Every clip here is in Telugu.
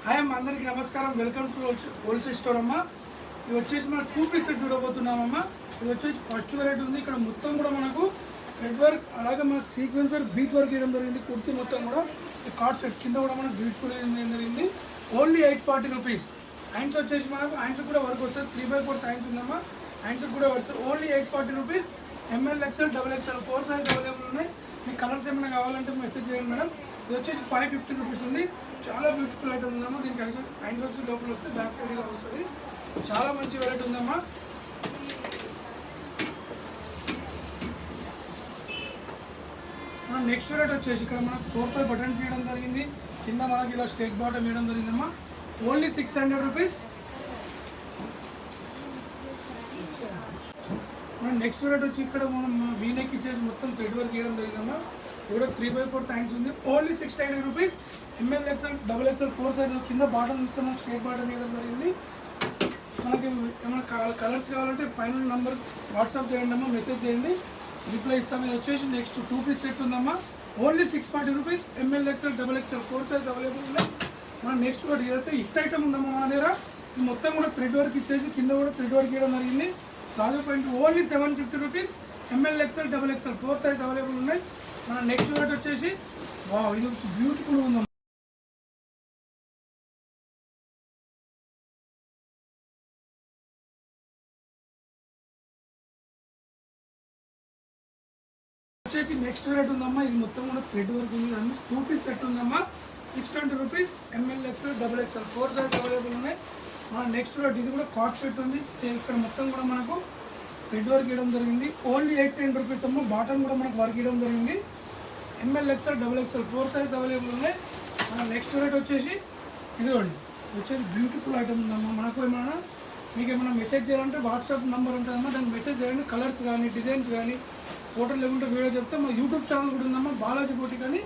హాయ్ అమ్మ, అందరికీ నమస్కారం. వెల్కమ్ టు హోల్సేల్ స్టోర్ అమ్మ. ఇది వచ్చేసి మన 2 పీస్ సెట్ చూడబోతున్నామమ్మ. ఇది వచ్చేసి ఫస్ట్ వెరైటీ ఉంది. ఇక్కడ మొత్తం కూడా మనకు థ్రెడ్ వర్క్, అలాగే మనకు సీక్వెన్స్ వర్క్, బీట్ వర్క్ వేయడం జరిగింది. కుర్తీ మొత్తం కూడా కార్డ్ సెట్ కింద కూడా మనకు బ్యూటిఫుల్ వేయడం జరిగింది. Only 840 rupees. హ్యాండ్స్ వచ్చేసి మనకు హ్యాండ్స్ కూడా వర్క్ వస్తుంది. 3/4 హ్యాండ్స్ ఉందమ్మా. హ్యాండ్స్ కూడా వస్తుంది. Only 840 rupees. ML, XL, XXL 4 size available ఉన్నాయి. మీకు కలర్స్ ఏమైనా కావాలంటే మెసేజ్ చేయండి మేడం. ఇది వచ్చేసి 550 రూపీస్ ఉంది. చాలా బ్యూటిఫుల్ ఐటమ్ ఉందమ్మా. దీనికి హ్యాండ్ వచ్చి లోపల వస్తే బ్యాక్ సైడ్ ఇలా వస్తుంది. చాలా మంచి వెరైటీ ఉందమ్మా. మనం నెక్స్ట్ వెరైటీ వచ్చేసి ఇక్కడ మనకు 4-5 బటన్స్ వేయడం జరిగింది. కింద మనకి ఇలా స్ట్రైట్ బాటమ్ వేయడం జరిగిందమ్మా. Only 600 rupees. మనం నెక్స్ట్ వెరైటీ వచ్చి ఇక్కడ మనం వీనెక్ ఇచ్చేసి మొత్తం థ్రెడ్ వర్క్ వేయడం జరిగిందమ్మా. కూడా 3/4 హ్యాండ్స్ ఉంది. Only 690 rupees. ML, XL, XXL 4 size కింద బాటమ్ ఇస్తే మనకు స్ట్రైట్ బాటమ్ వేయడం జరిగింది. మనకి ఏమైనా కలర్స్ కావాలంటే పైన నెంబర్ వాట్సాప్ చేయండి అమ్మా, మెసేజ్ చేయండి, రిప్లై ఇస్తాం. ఇది వచ్చేసి నెక్స్ట్ 2 పీస్ సెట్ ఉందమ్మా. Only 640 rupees. ML, XL, XXL 4 size available ఉన్నాయి. మన నెక్స్ట్ కూడా ఇదైతే హిట్ ఐటమ్ ఉందమ్మా మన దగ్గర. మొత్తం కూడా థ్రెడ్ వర్క్ ఇచ్చేసి కింద కూడా థ్రెడ్ వర్క్ వేయడం జరిగింది. Raju point only 750 rupees. ML, XL, XXL 4 size available ఉన్నాయి. మన నెక్స్ట్ రేట్ వచ్చేసి ఇది బ్యూటిఫుల్ ఉందమ్మా. వచ్చేసి నెక్స్ట్ రేట్ ఉందమ్మా. ఇది మొత్తం కూడా థ్రెడ్ వర్క్ ఉంది. 2 పీస్ సెట్ ఉందమ్మా. 620 rupees. ML, XL, XXL 4 size available ఉన్నాయి. మన నెక్స్ట్ రేట్ ఇది కూడా కార్డ్ సెట్ ఉంది. ఇక్కడ మొత్తం కూడా మనకు థ్రెడ్ వర్క్ వేయడం జరిగింది. ఓన్లీ 810 రూపీస్ అమ్మా. బాటమ్ కూడా మనకు వర్క్ వేయడం జరిగింది. ML, XL, XXL 4 size available ఉన్నాయి. మన నెక్స్ట్ రేట్ వచ్చేసి ఇదిగోండి. వచ్చేసి బ్యూటిఫుల్ ఐటమ్ ఉందమ్మా. మనకు ఏమైనా మీకు ఏమైనా మెసేజ్ చేయాలంటే వాట్సాప్ నెంబర్ ఉంటుందమ్మా. దానికి మెసేజ్ చేయండి. కలర్స్ కానీ, డిజైన్స్ కానీ, ఫోటోలు లేకుంటే వీడియో చెప్తే మా యూట్యూబ్ ఛానల్ కూడా ఉందమ్మా, బాలాజీ బోటి కానీ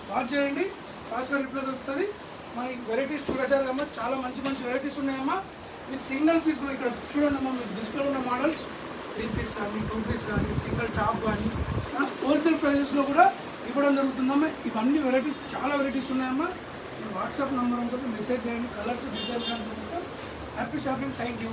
వాచ్ చేయండి. వాచ్గా రిప్లై దొరుకుతుంది. మన వెరైటీస్ చూడచాలమ్మా. చాలా మంచి మంచి వెరైటీస్ ఉన్నాయమ్మా. మీ సింగిల్ పీస్ కూడా ఇక్కడ చూడండి అమ్మా. మీకు డిస్ప్లే ఉన్న మోడల్స్ 3 పీస్ కానీ, 2 పీస్ కానీ, సింగిల్ టాప్ కానీ హోల్సేల్ ప్రైజెస్లో కూడా ఇవ్వడం జరుగుతుందమ్మా. ఇవన్నీ వెరైటీస్, చాలా వెరైటీస్ ఉన్నాయమ్మా. వాట్సాప్ నెంబర్ ఉంటుంది, మెసేజ్ చేయండి. కలర్స్, డిజైన్స్ కానీ హ్యాపీ షాపింగ్. Thank you.